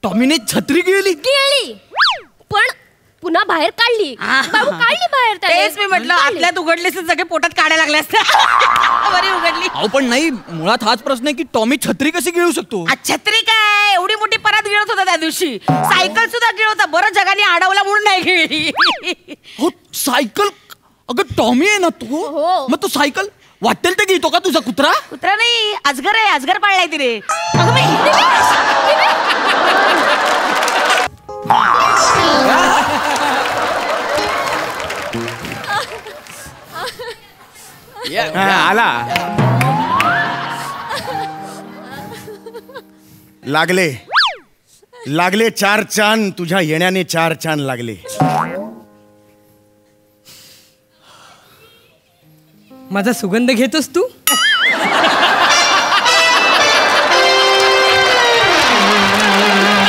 टॉमीने छत्री गिळली पण पुन्हा बाहेर काढली. बाबू काढली बाहेर. तेच मी म्हटलं आतल्यात उघडलीस सगळे पोटात काढायला लागले असते. बरी उघडली. अहो पण नाही, मुळात हाच प्रश्न आहे की टॉमी छत्री कशी गिळू शकतो. छत्री काय एवढी मोठी परत गिळत होता त्या दिवशी. सायकल सुद्धा गिळवता. बरं जगाने अडवला म्हणून नाही गिळली. हो सायकल. अगं टॉमी आहे ना तू. मग तू सायकल वाटेल ते घेतो का तुझा कुत्रा? कुत्रा नाही, अजगर आहे. अजगर पाळलाय तिने. आला. लागले लागले 4 चान. तुझ्या येण्याने 4 चान लागले. माझा सुगंध घेतोस तू?